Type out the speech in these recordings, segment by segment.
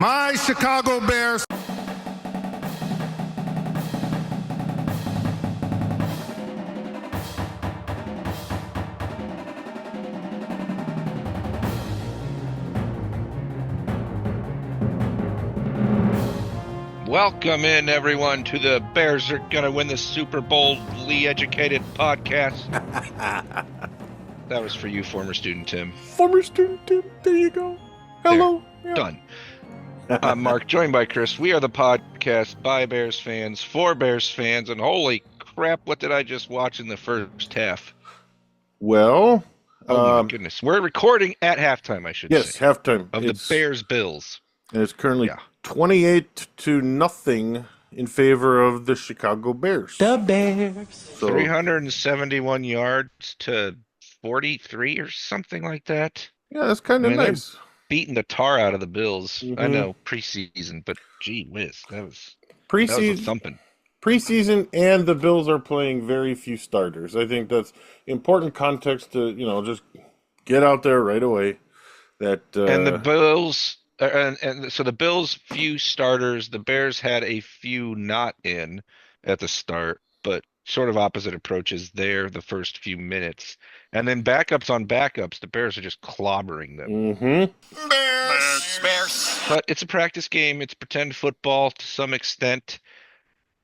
My Chicago Bears. Welcome in, everyone, to the Bears Are Gonna Win the Super Bowl Educated podcast. That was for you, former student Tim. Former student Tim, there you go. Hello. Yeah. Done. I'm Mark, joined by Chris. We are the podcast by Bears fans, for Bears fans, and holy crap, what did I just watch in the first half? Well, oh my goodness. We're recording at halftime, I should say. Yes, halftime. Of the Bears-Bills. And it's currently 28-0 in favor of the Chicago Bears. The Bears. So, 371 yards to 43 or something like that. Yeah, that's kind of nice. Beating the tar out of the Bills. Mm-hmm. I know preseason, but gee whiz, that was preseason, a thumping. Preseason, and the Bills are playing very few starters. I think that's important context to just get out there right away. That and the Bills. And so the Bills, few starters. The Bears had a few not in at the start, but sort of opposite approaches there the first few minutes. And then backups on backups, the Bears are just clobbering them. Mm-hmm. Bears. But it's a practice game. It's pretend football to some extent.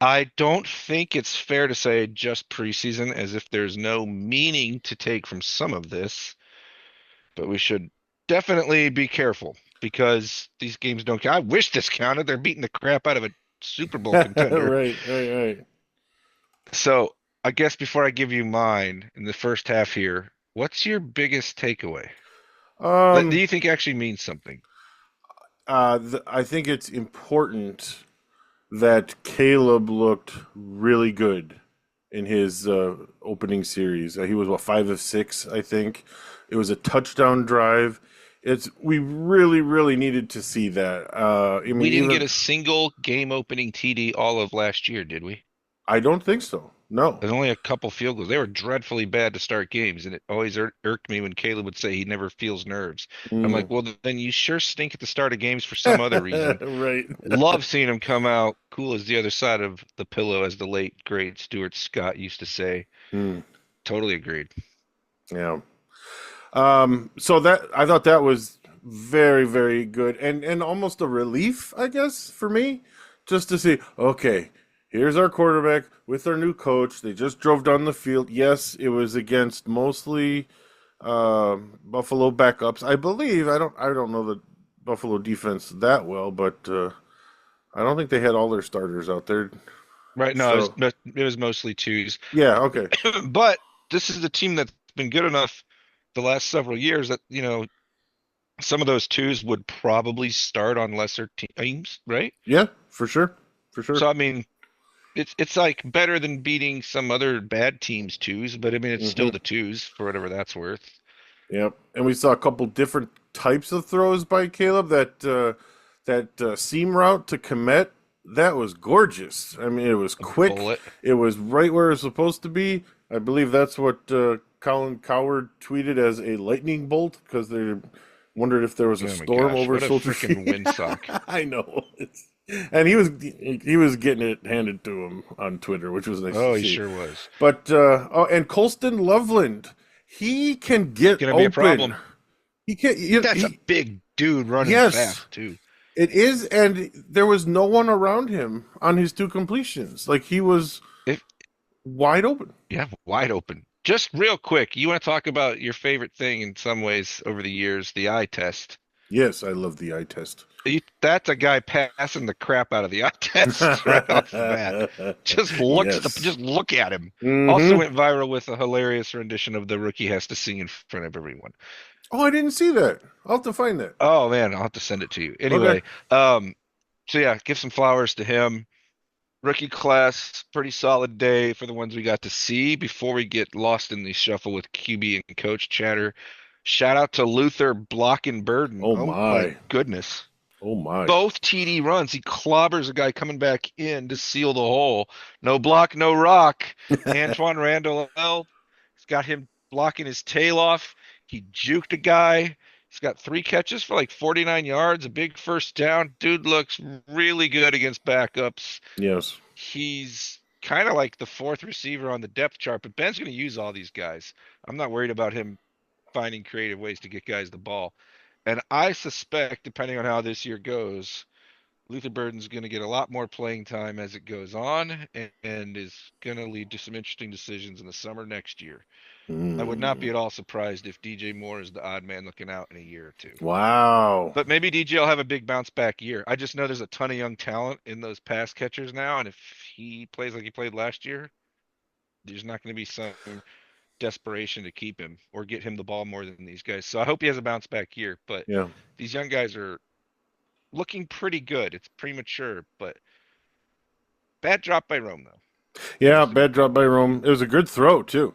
I don't think it's fair to say just preseason, as if there's no meaning to take from some of this. But we should definitely be careful, because these games don't count. I wish this counted. They're beating the crap out of a Super Bowl contender. Right. So I guess before I give you mine in the first half here, what's your biggest takeaway? Do you think actually means something? I think it's important that Caleb looked really good in his opening series. He was 5 of 6, I think. It was a touchdown drive. We really needed to see that. We didn't get a single game-opening TD all of last year, did we? I don't think so. No. There's only a couple field goals. They were dreadfully bad to start games, and it always irked me when Caleb would say he never feels nerves. I'm like, well, then you sure stink at the start of games for some other reason. Right. Love seeing him come out cool as the other side of the pillow, as the late, great Stuart Scott used to say. Totally agreed. Yeah. So that I thought that was very good, and almost a relief, I guess, for me, just to see, okay, here's our quarterback with our new coach. They just drove down the field. Yes, it was against mostly Buffalo backups, I believe. I don't know the Buffalo defense that well, but I don't think they had all their starters out there. Right. No, so, it was mostly twos. Yeah. Okay. But this is the team that's been good enough the last several years that some of those twos would probably start on lesser teams, right? Yeah, for sure. So I mean, it's like better than beating some other bad teams' twos, but I mean it's still the twos for whatever that's worth. Yep, and we saw a couple different types of throws by Caleb. That seam route to Kmet, that was gorgeous. I mean, it was quick. Bullet. It was right where it was supposed to be. I believe that's what Colin Coward tweeted as a lightning bolt, because they wondered if there was a storm over Soldier Field. What a freaking windsock! I know. And he was getting it handed to him on Twitter, which was nice. Oh, to see. He sure was. But and Colston Loveland, he can get gonna open. Be a problem. He can. That's a big dude running fast too. It is, and there was no one around him on his 2 completions. Like, he was wide open. Yeah, wide open. Just real quick, you want to talk about your favorite thing in some ways over the years, the eye test? Yes, I love the eye test. That's a guy passing the crap out of the eye test right off the bat. Just look at him. Also went viral with a hilarious rendition of The Rookie Has to Sing in Front of Everyone. Oh, I didn't see that. I'll have to find that. Oh man, I'll have to send it to you. Anyway, so yeah, give some flowers to him. Rookie class, pretty solid day for the ones we got to see. Before we get lost in the shuffle with QB and coach chatter, shout out to Luther blocking Burden. Oh my goodness. Oh my. Both TD runs. He clobbers a guy coming back in to seal the hole. No block, no rock. Antoine Randall, he's got him blocking his tail off. He juked a guy. He's got 3 catches for like 49 yards, a big first down. Dude looks really good against backups. Yes. He's kind of like the fourth receiver on the depth chart, but Ben's going to use all these guys. I'm not worried about him finding creative ways to get guys the ball. And I suspect, depending on how this year goes, Luther Burden's going to get a lot more playing time as it goes on and is going to lead to some interesting decisions in the summer next year. I would not be Mm. at all surprised if DJ Moore is the odd man looking out in a year or two. Wow. But maybe DJ will have a big bounce back year. I just know there's a ton of young talent in those pass catchers now, and if he plays like he played last year, there's not going to be some desperation to keep him or get him the ball more than these guys. So I hope he has a bounce back year. But Yeah. these young guys are looking pretty good. It's premature, but bad drop by Rome though. Yeah, Just a bad drop by Rome. It was a good throw too.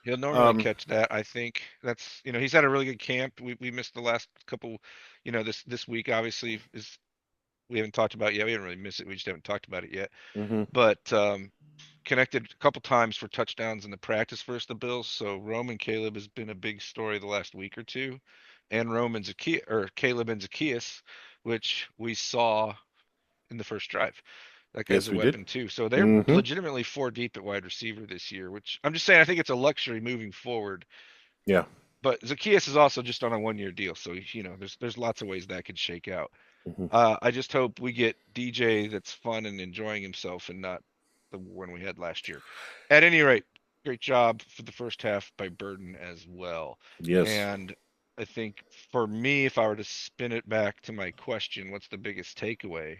He'll normally Um, catch that. I think that's he's had a really good camp. We missed the last couple, this week obviously is we haven't talked about it yet. We haven't really missed it. We just haven't talked about it yet. mhm. But connected a couple times for touchdowns in the practice versus the Bills. So Roman Caleb has been a big story the last week or two, and Caleb and Zacchaeus, which we saw in the first drive. That guy's Yes, a we did. weapon too. So they're Hmm. legitimately 4 deep at wide receiver this year, which I'm just saying I think it's a luxury moving forward. Yeah. But Zacchaeus is also just on a 1 year deal, so there's lots of ways that could shake out. Hmm. I just hope we get DJ that's fun and enjoying himself and not the one we had last year. At any rate, great job for the first half by Burden as well. Yes. And I think for me, if I were to spin it back to my question, what's the biggest takeaway?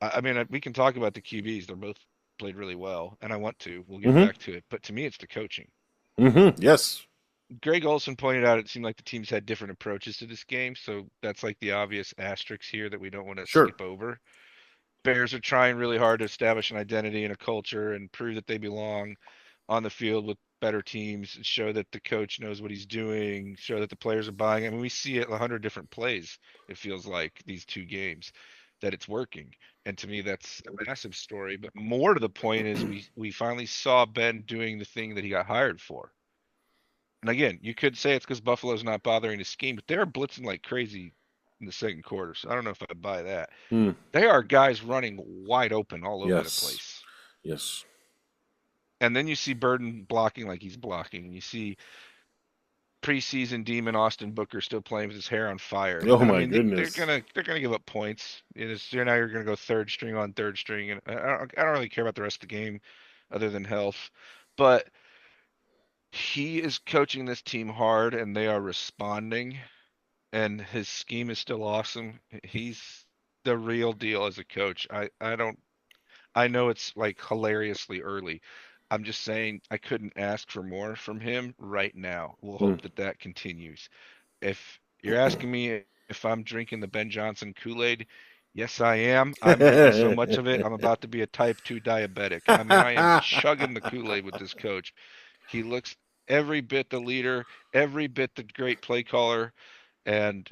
I mean, we can talk about the QBs. They're both played really well, and I want to. We'll get Hmm. back to it. But to me, it's the coaching. Hmm. Yes. Greg Olson pointed out it seemed like the teams had different approaches to this game, so that's like the obvious asterisk here that we don't want to Sure. skip over. Bears are trying really hard to establish an identity and a culture and prove that they belong on the field with better teams, show that the coach knows what he's doing, show that the players are buying. I mean, we see it 100 different plays, it feels like, these 2 games, that it's working. And to me, that's a massive story. But more to the point is we finally saw Ben doing the thing that he got hired for. And again, you could say it's because Buffalo's not bothering to scheme, but they're blitzing like crazy in the second quarter. So I don't know if I buy that. Hmm. They are guys running wide open all over the Yes. place. Yes. And then you see Burden blocking like he's blocking. You see preseason demon Austin Booker still playing with his hair on fire. Oh And I my mean, they're goodness. gonna give up points. Now you're gonna go third string on third string, and I don't really care about the rest of the game, other than health. But he is coaching this team hard, and they are responding. And his scheme is still awesome. He's the real deal as a coach. I don't I know it's like hilariously early. I'm just saying I couldn't ask for more from him right now. We'll Hmm. hope that that continues. If you're asking me if I'm drinking the Ben Johnson Kool-Aid, yes, I am. I'm drinking so much of it, I'm about to be a type 2 diabetic. I mean, I am chugging the Kool-Aid with this coach. He looks every bit the leader, every bit the great play caller, and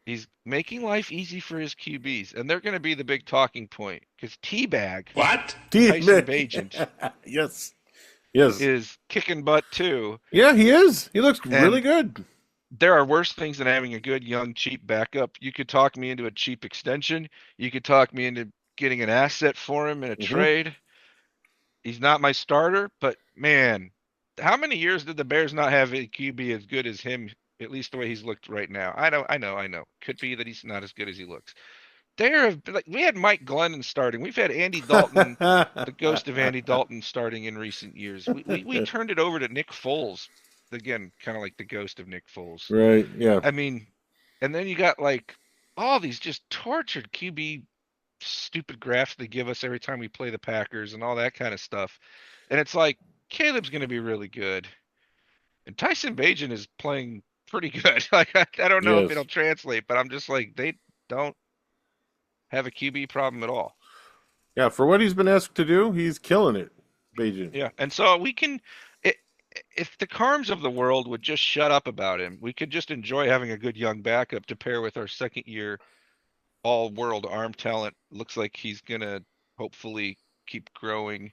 he's making life easy for his QBs, and they're going to be the big talking point because Teabag, What? Tyson Bagent, Yes. Yes. is kicking butt too. Yeah, he is. He looks really And good. there are worse things than having a good, young, cheap backup. You could talk me into a cheap extension. You could talk me into getting an asset for him in a Hmm. trade. He's not my starter, but man, how many years did the Bears not have a QB as good as him? At least the way he's looked right now. I know. Could be that he's not as good as he looks. There have been, like, we had Mike Glennon starting. We've had Andy Dalton, the ghost of Andy Dalton, starting in recent years. We turned it over to Nick Foles, again, kind of like the ghost of Nick Foles. Right. Yeah. I mean, and then you got like all these just tortured QB stupid graphs they give us every time we play the Packers and all that kind of stuff. And it's like Caleb's going to be really good, and Tyson Bagent is playing pretty good. Like I don't know if it'll Yes. translate, but I'm just like they don't have a QB problem at all. Yeah. For what he's been asked to do, he's killing it, Beijing. Yeah, and so we can, i- if the Carms of the world would just shut up about him, we could just enjoy having a good young backup to pair with our second year all world arm talent. Looks like he's gonna hopefully keep growing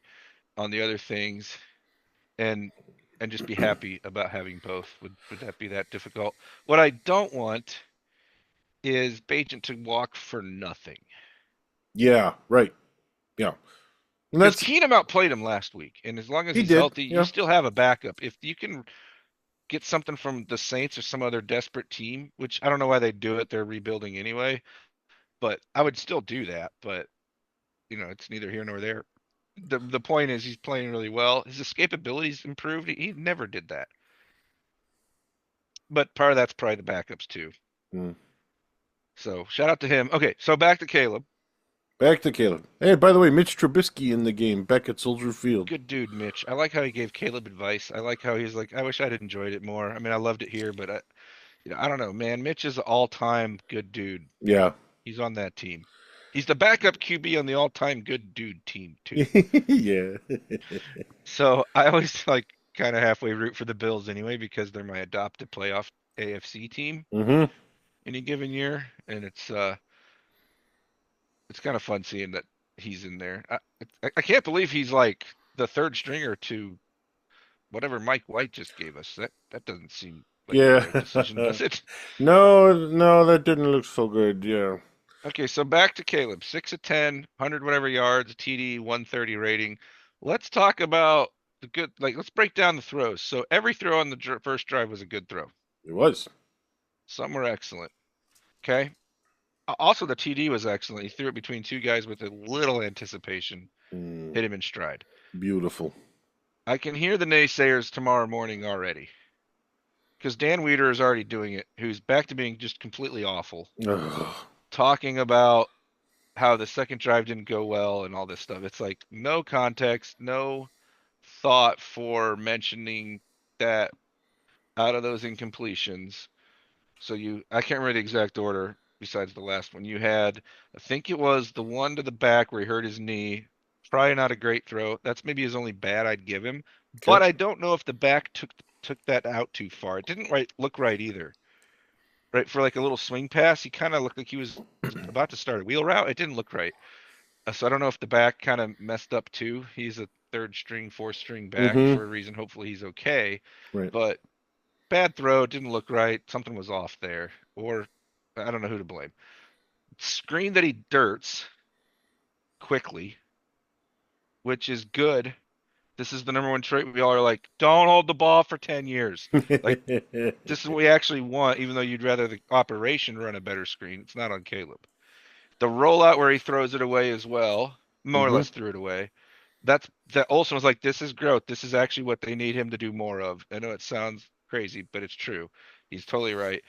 on the other things. And and just be happy about having both. Would that be that difficult? What I don't want is Bajent to walk for nothing. Yeah, right. Yeah. And Because that's Keenum outplayed him last week, and as long as he he's did. healthy, you Yeah. still have a backup. If you can get something from the Saints or some other desperate team, which I don't know why they do it, they're rebuilding anyway, but I would still do that. But it's neither here nor there. The point is he's playing really well. His escapability's improved. He never did that. But part of that's probably the backups too. Mm. So shout out to him. Okay, so back to Caleb. Back to Caleb. Hey, by the way, Mitch Trubisky in the game back at Soldier Field. Good dude, Mitch. I like how he gave Caleb advice. I like how he's like, I wish I'd enjoyed it more. I mean, I loved it here, but I don't know, man. Mitch is an all-time good dude. Yeah. He's on that team. He's the backup QB on the all-time good dude team too. Yeah. So I always like kind of halfway root for the Bills anyway because they're my adopted playoff AFC team Mm-hmm. any given year, and it's kind of fun seeing that he's in there. I can't believe he's like the third stringer to whatever Mike White just gave us. That doesn't seem like the Yeah. right decision, does it? No, that didn't look so good. Yeah. Okay, so back to Caleb. 6 of 10, 100 whatever yards, TD, 130 rating. Let's talk about the good, like, let's break down the throws. So every throw on the first drive was a good throw. It was. Some were excellent. Okay. Also, the TD was excellent. He threw it between two guys with a little anticipation, hit him in stride. Beautiful. I can hear the naysayers tomorrow morning already. Because Dan Weeder is already doing it, who's back to being just completely awful. Ugh. Talking about how the second drive didn't go well and all this stuff. It's like no context, no thought for mentioning that out of those incompletions. So I can't remember the exact order besides the last one. You had, I think it was the one to the back where he hurt his knee. Probably not a great throw. That's maybe his only bad I'd give him. Okay. But I don't know if the back took that out too far. It didn't look right either. Right, for like a little swing pass, he kind of looked like he was about to start a wheel route. It didn't look right. So I don't know if the back kind of messed up too. He's a third string, fourth string back for a reason. Hopefully he's okay. Right. But bad throw, didn't look right. Something was off there. Or I don't know who to blame. Screen that he dirts quickly, which is good. This is the number one trait. We all are like, don't hold the ball for 10 years. Like, this is what we actually want, even though you'd rather the operation run a better screen. It's not on Caleb. The rollout where he throws it away as well, more or less threw it away. That Olsen was like, this is growth. This is actually what they need him to do more of. I know it sounds crazy, but it's true. He's totally right.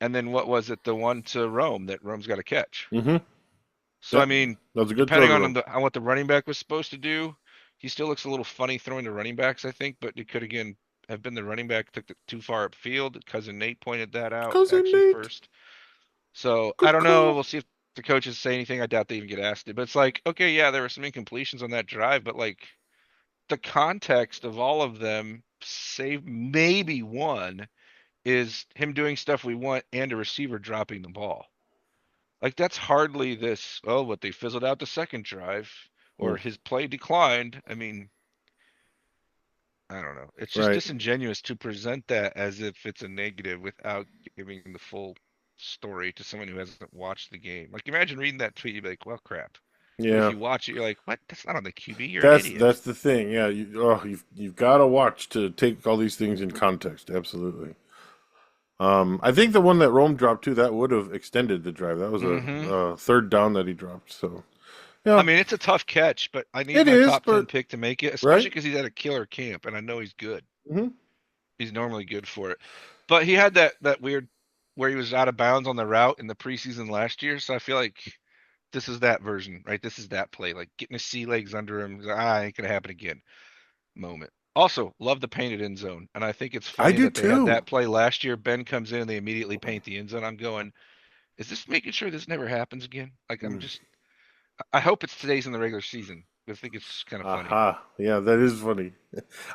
And then what was it? The one to Rome that Rome's got to catch. So, Yep. I mean, That was a good depending throw, on what the running back was supposed to do, he still looks a little funny throwing to running backs, I think, but it could, again, have been the running back took it too far upfield. Cousin Nate pointed that out Cousin actually Nate. first. So, Good I don't know. call. We'll see if the coaches say anything. I doubt they even get asked it. But it's like, okay, yeah, there were some incompletions on that drive, but like the context of all of them, save maybe one, is him doing stuff we want and a receiver dropping the ball. Like that's hardly this, what they fizzled out the second drive or his play declined. I mean, I don't know. It's just Right. disingenuous to present that as if it's a negative without giving the full story to someone who hasn't watched the game. Like imagine reading that tweet, you'd be like, well, crap. But Yeah. if you watch it, you're like, what? That's not on the QB. You're an idiot. That's the thing. Yeah. You've got to watch to take all these things in context. Absolutely. I think the one that Rome dropped too, that would have extended the drive. That was a third down that he dropped. So, yeah. I mean, it's a tough catch, but I need It my is, top 10 but- pick to make it, especially Right. because he's at a killer camp, and I know he's good. Mhm. He's normally good for it. But he had that weird where he was out of bounds on the route in the preseason last year, so I feel like this is that version, right? This is that play, like getting his sea legs under him. Ain't gonna happen again. Moment. Also, love the painted end zone, and I think it's funny do that they had too. that play last year. Ben comes in and they immediately paint the end zone. I'm going, is this making sure this never happens again? Like I hope it stays in the regular season. I think it's kind of funny. Aha. Yeah, that is funny.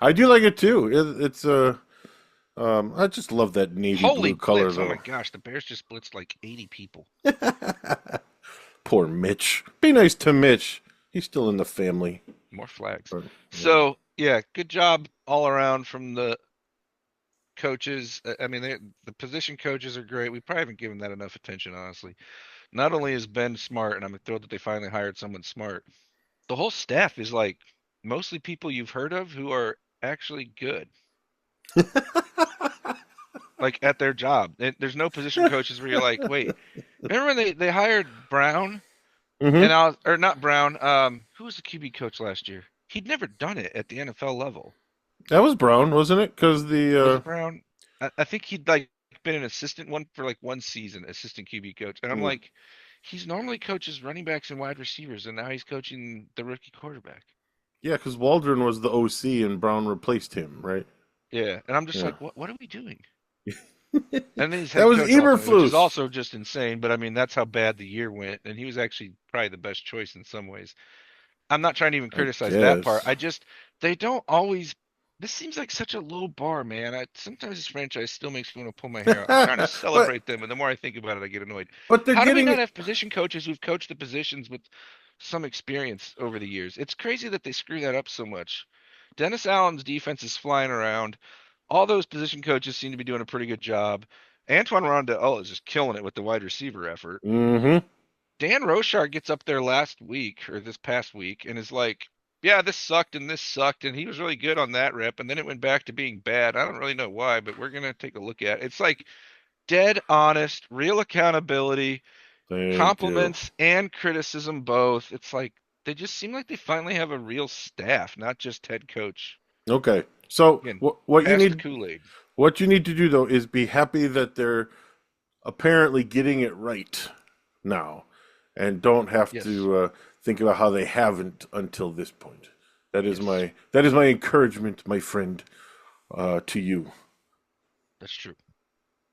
I do like it too. It's I just love that navy Holy blue color blitz! though. Oh my gosh, the Bears just blitzed like 80 people. Poor Mitch. Be nice to Mitch. He's still in the family. More flags. But, yeah. So yeah, good job all around from the coaches. I mean, the position coaches are great. We probably haven't given that enough attention, honestly. Not only is Ben smart, and I'm thrilled that they finally hired someone smart, the whole staff is like mostly people you've heard of who are actually good, like at their job. There's no position coaches where you're like, wait, remember when they hired Brown Hmm. and I was, or not Brown, who was the QB coach last year? He'd never done it at the NFL level. That was Brown, wasn't it? Because Was the it Brown? I think he'd like been an assistant one for like one season, assistant QB coach. And I'm mm, like, he's normally coaches running backs and wide receivers, and now he's coaching the rookie quarterback. yeah, because Waldron was the OC and Brown replaced him, right? Yeah, and I'm just Yeah. like, what are we doing? And then he's That head was coach ultimately, which is Eberflus. also just insane. But I mean, that's how bad the year went, and he was actually probably the best choice in some ways. I'm not trying to even I criticize that part. guess. I just they don't always. This seems like such a low bar, man. Sometimes this franchise still makes me want to pull my hair out. I'm trying to but celebrate them, and the more I think about it, I get annoyed. they're How do we getting not it. have position coaches who've coached the positions with some experience over the years? It's crazy that they screw that up so much. Dennis Allen's defense is flying around. All those position coaches seem to be doing a pretty good job. Antoine Rondeau is just killing it with the wide receiver effort. Hmm. Dan Roshar gets up there last week or this past week and is like, yeah, this sucked, and he was really good on that rep, and then it went back to being bad. I don't really know why, but we're gonna take a look at it. It's like dead honest, real accountability, Thank you. compliments and criticism both. It's like they just seem like they finally have a real staff, not just head coach. Okay. So Again, what you pass the need Kool-Aid. what you need to do though is be happy that they're apparently getting it right now, and don't have Yes, to think about how they haven't until this point. yes, That is my encouragement, my friend, to you. that's true.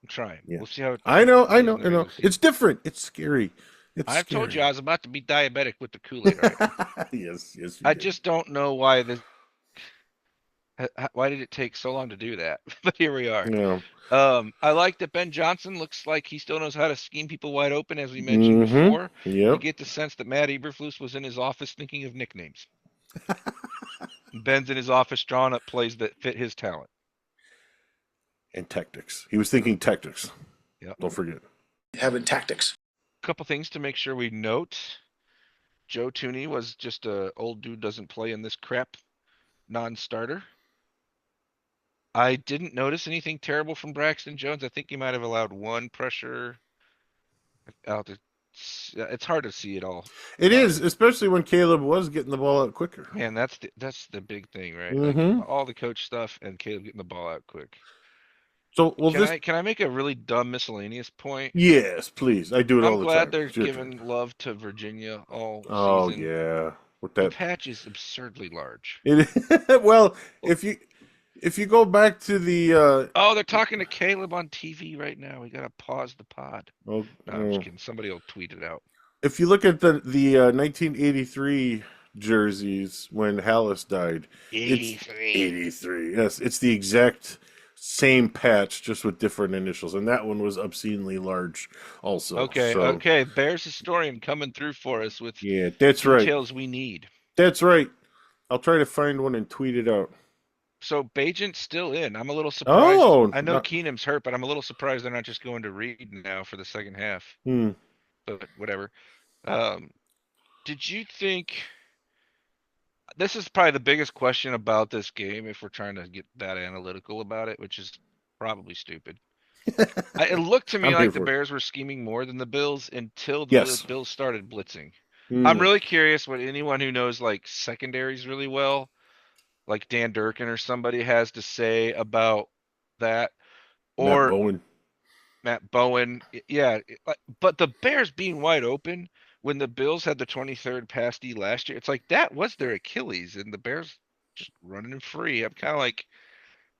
I'm trying. Yeah. We'll see how it I goes know, in the I know. regular It's season. different. It's scary. It's I've told you scary. I was about to be diabetic with the Kool-Aid, all right? Yes, yes, you I did. just don't know why why did it take so long to do that? But here we are. Yeah. I like that Ben Johnson looks like he still knows how to scheme people wide open, as we mentioned Mm-hmm. before. You Yep. get the sense that Matt Eberflus was in his office thinking of nicknames. Ben's in his office drawing up plays that fit his talent. And tactics. He was thinking tactics. Yep. Don't forget. having tactics. A couple things to make sure we note. Joe Tooney was just a old dude doesn't play in this crap non-starter. I didn't notice anything terrible from Braxton Jones. I think he might have allowed one pressure out there. It's hard to see it all, It is, honestly. especially when Caleb was getting the ball out quicker. Man, that's the big thing, right? Like Mm-hmm. all the coach stuff and Caleb getting the ball out quick. So, will Can this? I make a really dumb miscellaneous point? Yes, please. I do it I'm all the glad time. they're It's your turn. giving love to Virginia all Oh season. yeah, with The that. patch is absurdly large. It, well, if you go back to the Oh, they're talking to Caleb on TV right now. We gotta pause the pod. oh, No, I'm just oh. kidding. Somebody will tweet it out. If you look at the 1983 jerseys when Hallis died, it's 83. 83. Yes, it's the exact same patch, just with different initials, and that one was obscenely large, also. Okay, So okay. Bears historian coming through for us with yeah, that's right. details we need. That's right. I'll try to find one and tweet it out. So Bajent's still in. I'm a little surprised. Oh, I know not, Keenum's hurt, but I'm a little surprised they're not just going to Reed now for the second half. hmm. But whatever. Um, did you think this is probably the biggest question about this game if we're trying to get that analytical about it, which is probably stupid. It looked to me I'm here like the for it. Bears were scheming more than the Bills until the Yes. Bills started blitzing. I'm Hmm. really curious what anyone who knows like secondaries really well, like Dan Durkin or somebody, has to say about that. Matt Or Bowen. Matt Bowen. Yeah, but the Bears being wide open when the Bills had the 23rd pass D last year, it's like that was their Achilles, and the Bears just running them free. I'm kind of like,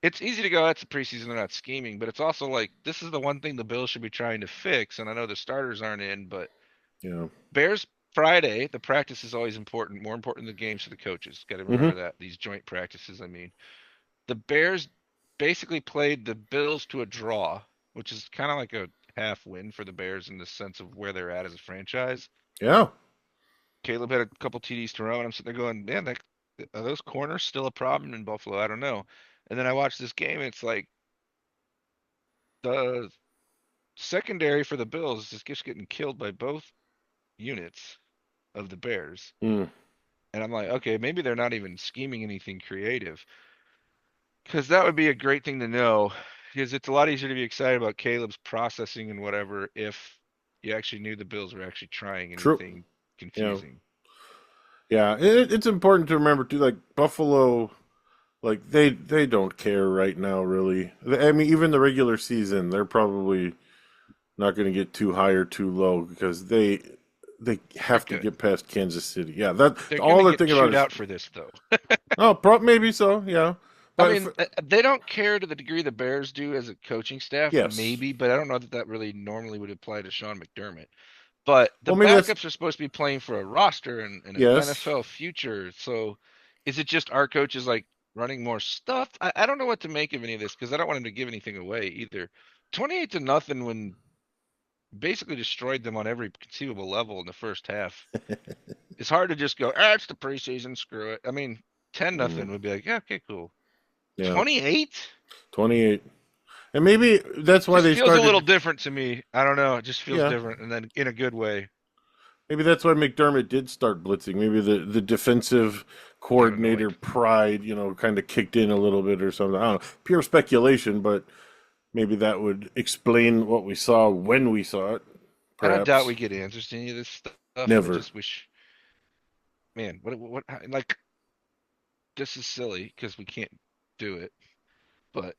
it's easy to go, that's the preseason, they're not scheming, but it's also like this is the one thing the Bills should be trying to fix. And I know the starters aren't in, but Yeah. Bears Friday, the practice is always important, more important than the games for the coaches. Got to remember Hmm. that. These joint practices, I mean. The Bears basically played the Bills to a draw, which is kind of like a half win for the Bears in the sense of where they're at as a franchise. Yeah. Caleb had a couple TDs to throw, and I'm sitting there going, man, are those corners still a problem in Buffalo? I don't know. And then I watched this game, and it's like the secondary for the Bills just keeps getting killed by both units of the Bears. Mm, And I'm like, okay, maybe they're not even scheming anything creative. Because that would be a great thing to know. Because it's a lot easier to be excited about Caleb's processing and whatever if you actually knew the Bills were actually trying true. anything Yeah. confusing. Yeah. It's important to remember too. Like Buffalo, like they don't care right now, really. I mean, even the regular season, they're probably not going to get too high or too low because they They're have to good. get past Kansas City. Yeah, that They're all gonna they're get thinking about chewed is out for this though. maybe so. Yeah, I but mean, they don't care to the degree the Bears do as a coaching staff, yes. maybe, but I don't know that that really normally would apply to Sean McDermott. But the Well, maybe that's backups are supposed to be playing for a roster and an yes. NFL future. So is it just our coaches like running more stuff? I don't know what to make of any of this because I don't want him to give anything away either. 28-0 when basically destroyed them on every conceivable level in the first half. It's hard to just go, it's the preseason, screw it. I mean, 10-0 Mm, would be like, yeah, okay, cool. yeah, 28? 28, and maybe that's why Just they feels a little started. different to me. I don't know. It just feels Yeah, different, and then in a good way. maybe that's why McDermott did start blitzing. Maybe the defensive coordinator Paranoid. pride, kind of kicked in a little bit or something. I don't know. Pure speculation, but maybe that would explain what we saw when we saw it. I don't doubt Perhaps we get answers to any of this stuff. I never. just wish, man, like, this is silly because we can't do it. But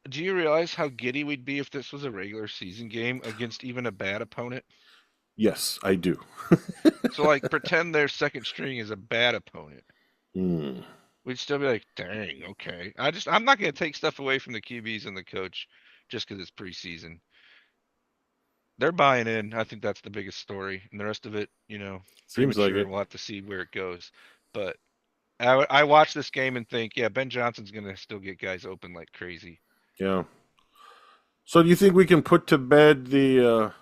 do you realize how giddy we'd be if this was a regular season game against even a bad opponent? Yes, I do. So, like, pretend their second string is a bad opponent. Hmm. We'd still be like, dang, okay. I'm not going to take stuff away from the QBs and the coach just because it's preseason. They're buying in. I think that's the biggest story, and the rest of it, Seems like premature, it. and we'll have to see where it goes. But I watch this game and think, yeah, Ben Johnson's gonna still get guys open like crazy. Yeah. So do you think we can put to bed the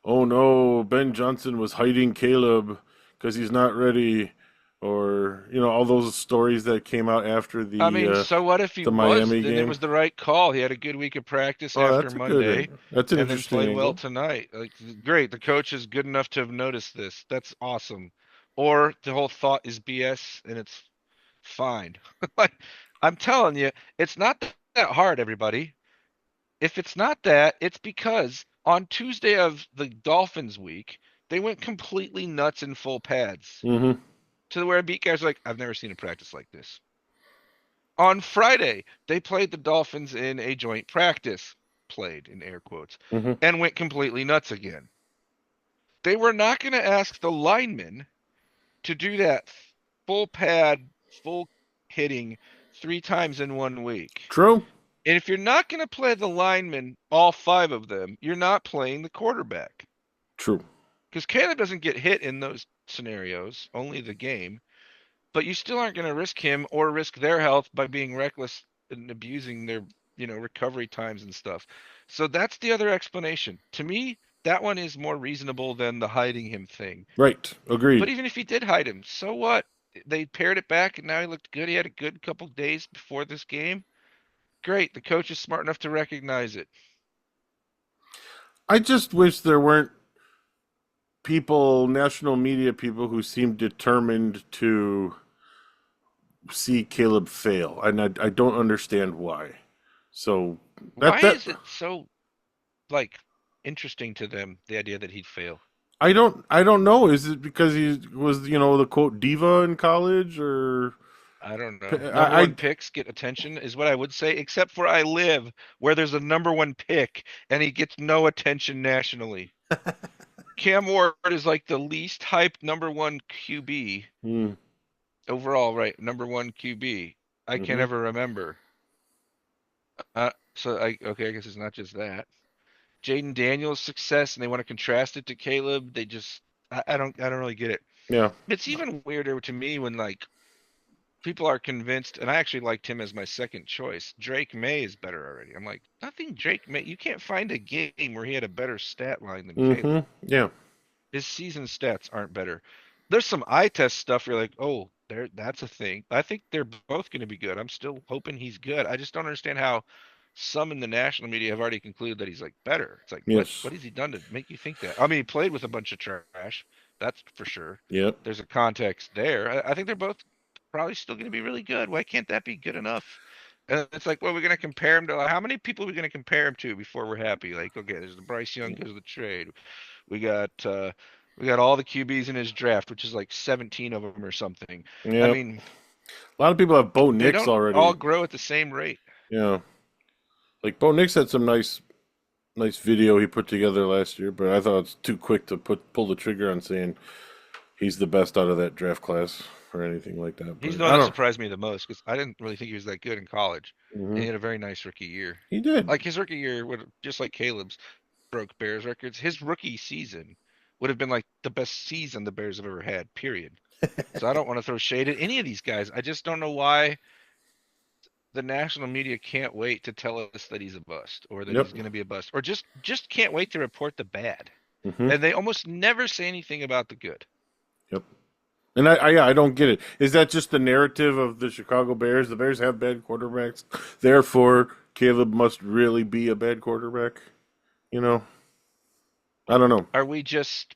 oh no, Ben Johnson was hiding Caleb because he's not ready, or all those stories that came out after I mean, so what if he the was? Miami Then it game? was the right call. He had a good week of practice Oh, after Monday, that's an and then interesting played well angle. tonight. Like, great, the coach is good enough to have noticed this. That's awesome. Or the whole thought is BS, and it's fine. Like, I'm telling you, it's not that hard, everybody. If it's not that, it's because on Tuesday of the Dolphins week, they went completely nuts in full pads Mm-hmm. to where beat guys like, I've never seen a practice like this. On Friday, they played the Dolphins in a joint practice, played in air quotes, Mm-hmm. and went completely nuts again. They were not going to ask the linemen to do that full pad, full hitting 3 times in 1 week. True. And if you're not going to play the linemen, all 5 of them, you're not playing the quarterback. True. Because Caleb doesn't get hit in those scenarios, only the game. But you still aren't going to risk him or risk their health by being reckless and abusing their, recovery times and stuff. So that's the other explanation. To me, that one is more reasonable than the hiding him thing. Right. But Agreed. even if he did hide him, so what? They pared it back and now he looked good. He had a good couple days before this game. Great. The coach is smart enough to recognize it. I just wish there weren't people, national media people, who seem determined to see Caleb fail, and I don't understand why. So that Why that is it so like interesting to them, the idea that he'd fail? I don't know. Is it because he was the quote diva in college, or I don't know. Number I one picks get attention is what I would say, except for I live where there's a number one pick and he gets no attention nationally. Cam Ward is like the least hyped number one QB mm, overall, right? Number one QB. I can't hmm ever remember. I guess it's not just that. Jaden Daniels' success, and they want to contrast it to Caleb. I don't really get it. yeah, It's even weirder to me when like people are convinced, and I actually liked him as my second choice. Drake May is better already. I'm like, nothing Drake May. You can't find a game where he had a better stat line than Caleb. yeah, His season stats aren't better. There's some eye test stuff where you're like, oh, That's a thing. I think they're both going to be good. I'm still hoping he's good. I just don't understand how some in the national media have already concluded that he's like better. It's like Yes. what has he done to make you think that? I mean, he played with a bunch of trash. That's for sure. Yep. There's a context there. I think they're both probably still going to be really good. Why can't that be good enough? And it's like, well, we're going to compare him to like, how many people are we going to compare him to before we're happy? Like, okay, there's the Bryce Young because of the trade. We got uh we got all the QBs in his draft, which is like 17 of them or something. I Yep. mean, A lot of people have Bo they Nix don't all already. grow at the same rate. Yeah. Like Bo Nix had some nice video he put together last year, but I thought it's too quick to pull the trigger on saying he's the best out of that draft class or anything like that. He's But the one I that don't. surprised me the most because I didn't really think he was that good in college, and Hmm. he had a very nice rookie year. He did. Like his rookie year would just like Caleb's broke Bears records. His rookie season would have been like the best season the Bears have ever had, period. So I don't want to throw shade at any of these guys. I just don't know why the national media can't wait to tell us that he's a bust or that Yep. he's going to be a bust or just can't wait to report the bad. Hmm. And they almost never say anything about the good. Yep. And I don't get it. Is that just the narrative of the Chicago Bears? The Bears have bad quarterbacks, therefore Caleb must really be a bad quarterback. You know, I don't know. Are we just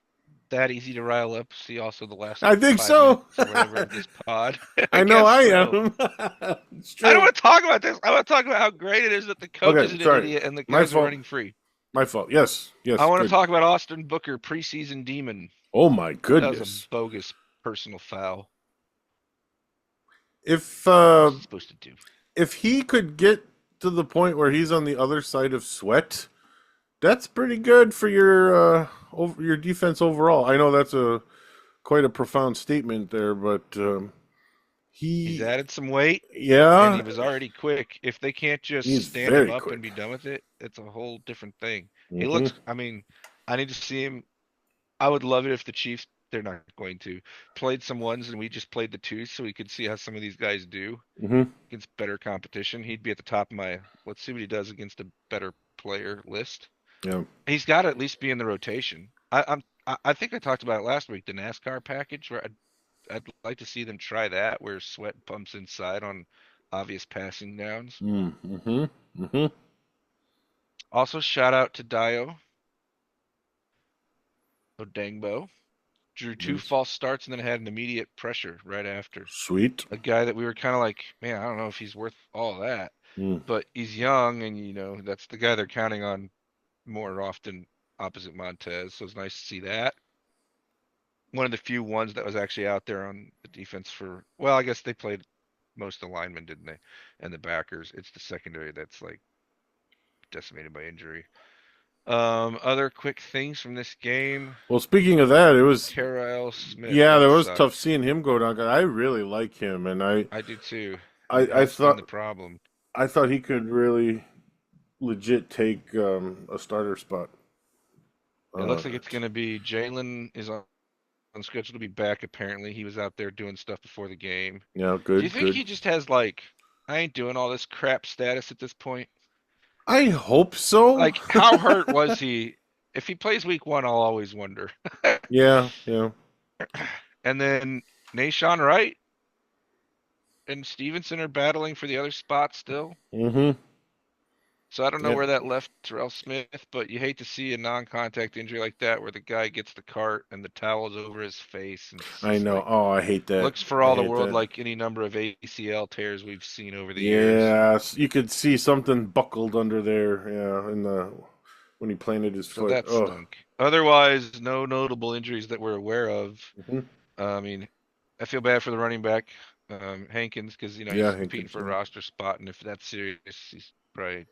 that easy to rile up? See also the last I think 5 minutes so. or whatever of this pod. I I know guess I so. am. It's I don't true. want to talk about this. I want to talk about how great it is that the coach is Okay, an sorry. idiot and the My guys are fault. running free. My fault. Yes, I yes, want to good. talk about Austin Booker, preseason demon. Oh my That was a goodness. bogus personal foul. If What's he supposed to do? if he could get to the point where he's on the other side of Sweat, that's pretty good for your defense overall. I know that's a quite a profound statement there, but He's he, added some weight and he yeah, was already quick. If they can't just he's stand him very up and quick. be done with it, it's a whole different thing. He Hmm. looks, I mean, I need to see him. I would love it if the Chiefs, they're not going to, played some ones and we just played the twos so we could see how some of these guys do Hmm. against better competition. He'd be at the top of my, let's see what he does against a better player list. Yeah. He's got to at least be in the rotation. I think I talked about it last week, the NASCAR package, where I'd like to see them try that, where Sweat pumps inside on obvious passing downs. Mm-hmm. Mm-hmm. Also, shout out to Dio Odangbo. Drew two Yes. false starts and then had an immediate pressure right after. Sweet. A guy that we were kind of like, man, I don't know if he's worth all that, Mm. but he's young, and that's the guy they're counting on more often opposite Montez. So it's nice to see that. One of the few ones that was actually out there on the defense for, well, I guess they played most of the linemen, didn't they? And the backers. It's the secondary that's like decimated by injury. Other quick things from this game. Well, speaking of that, it was Terrell Smith, yeah, that that was tough sucked. seeing him go down. 'Cause I really like him, and I do too. And I that's been the thought problem. I thought he could really legit take a starter spot. It Uh, looks like it's going to be Jalen is on schedule to be back. Apparently, he was out there doing stuff before the game. yeah, Do you good, think good. he just has like, I ain't doing all this crap status at this point? I hope so. Like, how hurt was he? If he plays week one, I'll always wonder. Yeah, yeah. And then Nashawn Wright and Stevenson are battling for the other spot still. Mm-hmm. So I don't know Yep. where that left Terrell Smith, but you hate to see a non-contact injury like that where the guy gets the cart and the towel's over his face, and it's I just know. like Oh, I hate that. looks for I all the hate world that. like any number of ACL tears we've seen over the years. Yes, you could see something buckled under there. Yeah, in the when he planted his So foot. that Oh. stunk. Otherwise, no notable injuries that we're aware of. Hmm. I mean, I feel bad for the running back, Hankins, because Yeah, he's competing Hankins. for a Yeah. roster spot, and if that's serious, he's probably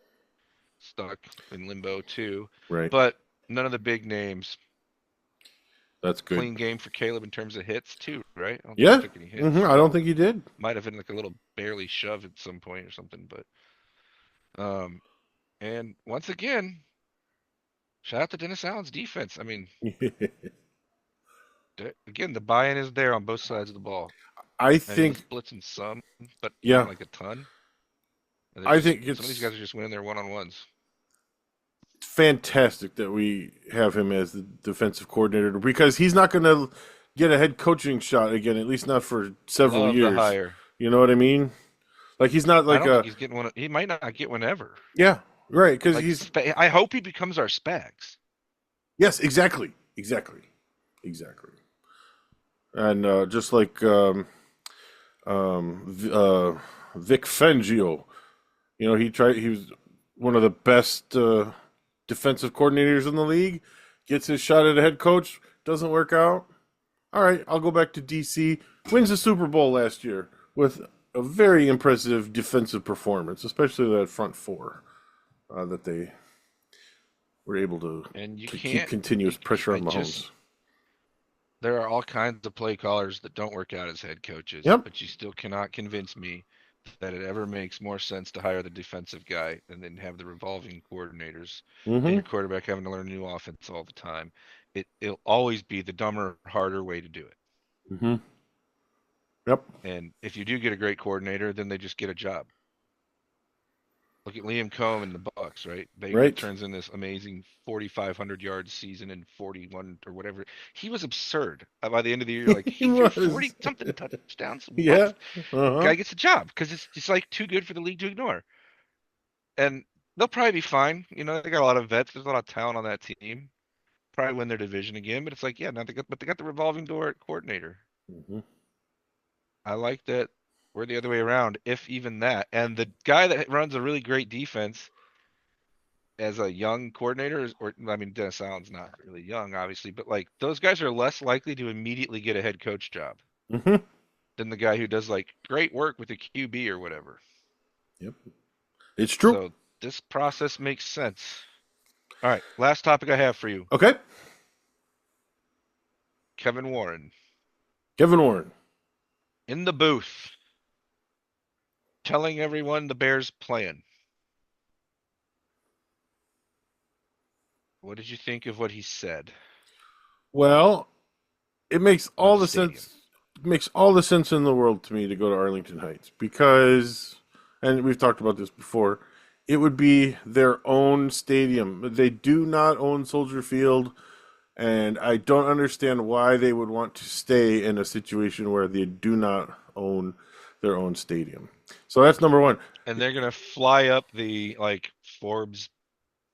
stuck in limbo too. Right. But none of the big names. That's good. Clean game for Caleb in terms of hits too, right? I don't think he Yeah. took any hits. Hmm. I don't think he did. Might have been like a little barely shove at some point or something, but and once again, shout out to Dennis Allen's defense. I mean, again, the buy-in is there on both sides of the ball, I and he was think. blitzing some, but not Yeah. like a ton. And I think some of these it's guys are just winning their one-on-ones. fantastic that we have him as the defensive coordinator because he's not going to get a head coaching shot again, at least not for several Love the years. hire. You know what I mean? Like he's not I like don't think he's getting one. He might not get one ever. yeah, right, because Like, he's I hope he becomes our Spags. yes, exactly. And just like Vic Fangio, he was one of the best defensive coordinators in the league, gets his shot at a head coach, doesn't work out. All right, I'll go back to DC. Wins the Super Bowl last year with a very impressive defensive performance, especially that front four that they were able to, And you to can't. keep continuous pressure on Mahomes. There are all kinds of play callers that don't work out as head coaches, Yep. but you still cannot convince me that it ever makes more sense to hire the defensive guy and then have the revolving coordinators and Mm-hmm. your quarterback having to learn a new offense all the time. It'll always be the dumber, harder way to do it. Mm-hmm. Yep. And if you do get a great coordinator, then they just get a job. Look at Liam Cohen and the Bucks, right? He Right. turns in this amazing 4,500 yard season and 41 or whatever. He was absurd. By the end of the year, like He he threw was. 40 something touchdowns. Yeah. What? Uh-huh. Guy gets a job because it's like too good for the league to ignore. And they'll probably be fine. You know, they got a lot of vets. There's a lot of talent on that team. Probably win their division again. But it's like, yeah, now they got the revolving door coordinator. Mm-hmm. I like that we're the other way around, if even that. And the guy that runs a really great defense as a young coordinator, or I mean, Dennis Allen's not really young, obviously, but like those guys are less likely to immediately get a head coach job Mm-hmm. than the guy who does like great work with the QB or whatever. Yep. It's true. So this process makes sense. All right, last topic I have for you. Okay. Kevin Warren Kevin Warren. in the booth telling everyone the Bears plan. What did you think of what he said? Well, it makes all the Stadium. sense. It makes all the sense in the world to me to go to Arlington Heights because, and we've talked about this before, it would be their own stadium. They do not own Soldier Field, and I don't understand why they would want to stay in a situation where they do not own their own stadium. So that's number one. And they're gonna fly up the like Forbes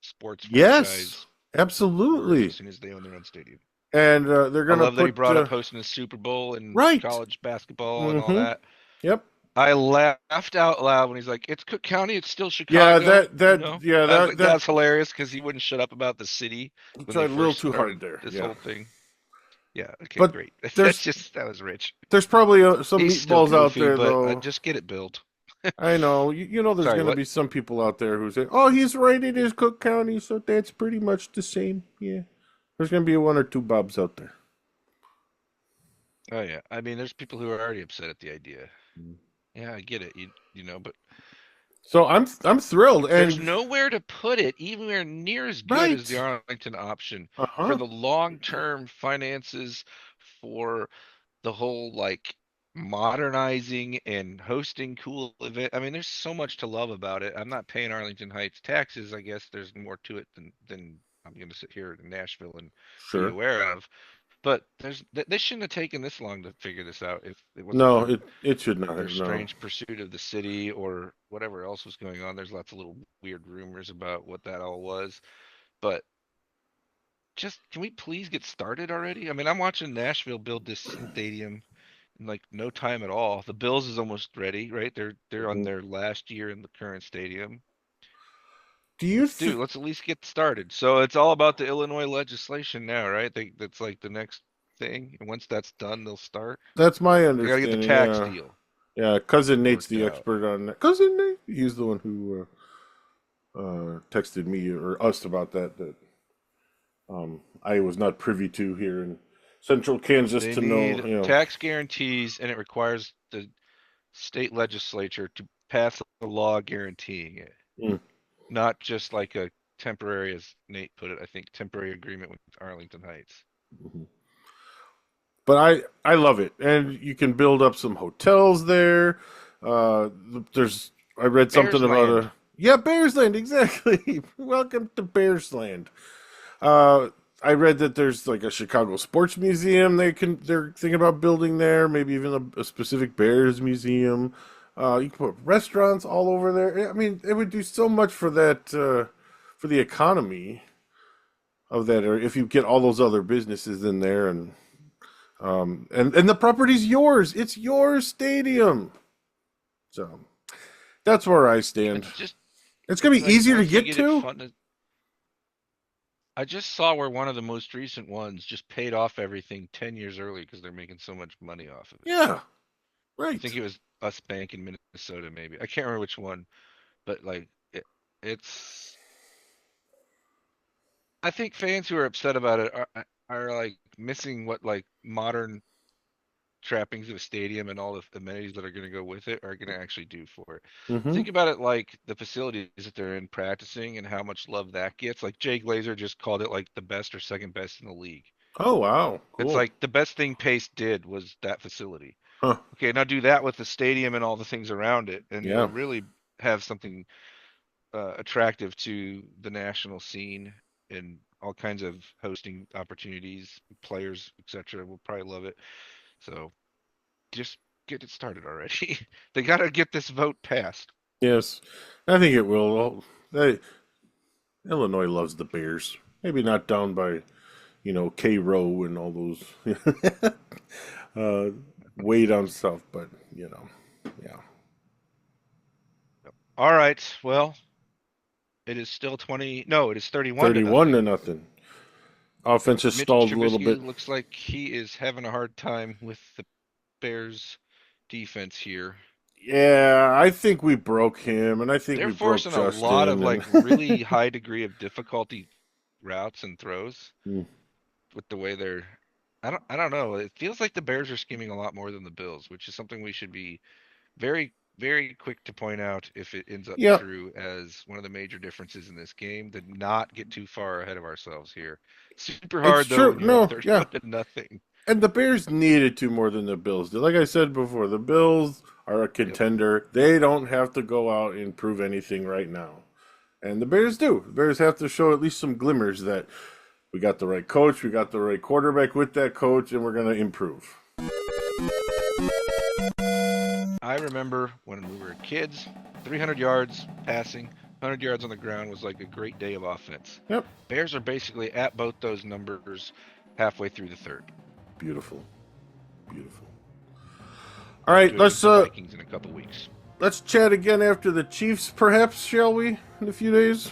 sports Yes, franchise absolutely. as soon as they own their own stadium. And they're I going to love that he put brought up hosting the Super Bowl and right. college basketball and all Mhm. that. Yep. I laughed out loud when he's like, "It's Cook County, it's still Yeah, Chicago." that That's hilarious because he wouldn't shut up about the city he when tried they a little first too hard started there. this Yeah. whole thing. Yeah, okay, But great. there's- That was rich. There's probably some He's still meatballs out goofy, there but though. just get it built. I know. You know there's Sorry, going to what? be some people out there who say, "Oh, he's right, it is Cook County, so that's pretty much the same." Yeah. There's going to be one or two Bobs out there. Oh yeah, I mean, there's people who are already upset at the idea. Mm. Yeah, I get it. You know, but So I'm thrilled there's and nowhere to put it anywhere near as good right. as the Arlington option for Uh-huh. the long-term finances, for the whole like modernizing and hosting cool event. I mean, there's so much to love about it. I'm not paying Arlington Heights taxes. I guess there's more to it than I'm going to sit here in Nashville and be Sure. aware of. But they shouldn't have taken this long to figure this out if it wasn't No, for it should not their have. No. strange pursuit of the city or whatever else was going on. There's lots of little weird rumors about what that all was. But just can we please get started already? I mean, I'm watching Nashville build this stadium in like no time at all. The Bills is almost ready, right? They're on Mhm. their last year in the current stadium. Do you Let's at least get started. So it's all about the Illinois legislation now, right? That's like the next thing. And oned that's done, they'll start. That's my They gotta get understanding. the tax Yeah. deal. Yeah, cousin Nate's the worked out. expert on that. Cousin Nate, he's the one who texted me or us about that. I was not privy to here in Central Kansas They to know. need You know, tax guarantees, and it requires the state legislature to pass a law guaranteeing it. Mm. Not just like a temporary, as Nate put it, I think, temporary agreement with Arlington Heights. Mhm. But I love it, and you can build up some hotels there. I read something about Bearsland. Bearsland, exactly. Welcome to Bearsland. I read that there's like a Chicago sports museum they're thinking about building there. Maybe even a specific Bears museum. You can put restaurants all over there. I mean, it would do so much for that for the economy of that area if you get all those other businesses in there and the property's yours. It's your stadium. So that's where I stand. It's gonna be like, easier to once you get it to. fun to- I just saw where one of the most recent ones just paid off everything 10 years early because they're making so much money off of it. Yeah, I right. think it was Us Bank in Minnesota, maybe. I can't remember which one, but like it's. I think fans who are upset about it are like missing what like modern trappings of a stadium and all the amenities that are going to go with it are going to actually do for it. Mm-hmm. Think about it like the facilities that they're in practicing and how much love that gets. Like Jay Glazer just called it like the best or second best in the league. Oh wow, It's cool. like the best thing Pace did was that facility. Huh? Okay, now do that with the stadium and all the things around it, and Yeah. you'll really have something attractive to the national scene and all kinds of hosting opportunities, players, etc. will probably love it. So just get it started already. They got to get this vote passed. Yes, I think it will. Well, Illinois loves the Bears. Maybe not down by, K Row and all those way down south, but yeah. All right. Well, it is still 20. No, it is 31 to 31 to nothing. nothing. Offense has Mitch stalled a little Trubisky bit. looks like he is having a hard time with the Bears defense here. Yeah, I think we broke him, and I think They're we broke forcing a lot of Justin. like really high degree of difficulty routes and throws Mm. with the way they're. I don't know. It feels like the Bears are scheming a lot more than the Bills, which is something we should be very, very quick to point out if it ends up Yeah, true as one of the major differences in this game. To not get too far ahead of ourselves here. Super it's hard though true. when you're up No, yeah. 31 to nothing. And the Bears needed to more than the Bills did. Like I said before, the Bills are a Yep. contender. They don't have to go out and prove anything right now. And the Bears do. The Bears have to show at least some glimmers that we got the right coach, we got the right quarterback with that coach, and we're going to improve. I remember when we were kids, 300 yards passing, 100 yards on the ground was like a great day of offense. Yep. Bears are basically at both those numbers halfway through the third. Beautiful. Beautiful. All right, Doing let's the Vikings in a couple weeks. let's chat again after the Chiefs, perhaps, shall we? In a few days.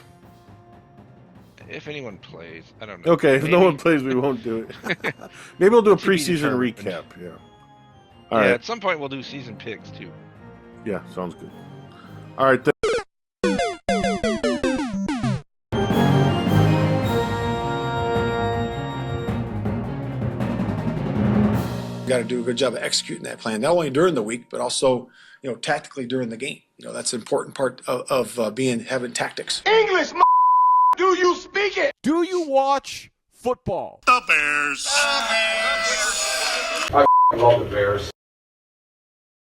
If anyone plays, I don't know. Okay, if no one plays, we won't do it. Maybe we'll do a To be preseason determined. recap. Yeah. Yeah, All right. at some point we'll do season picks too. Yeah, sounds good. All right. Got to do a good job of executing that plan, not only during the week, but also, tactically during the game. That's an important part of having tactics. English, do you speak it? Do you watch football? The Bears. I love the Bears.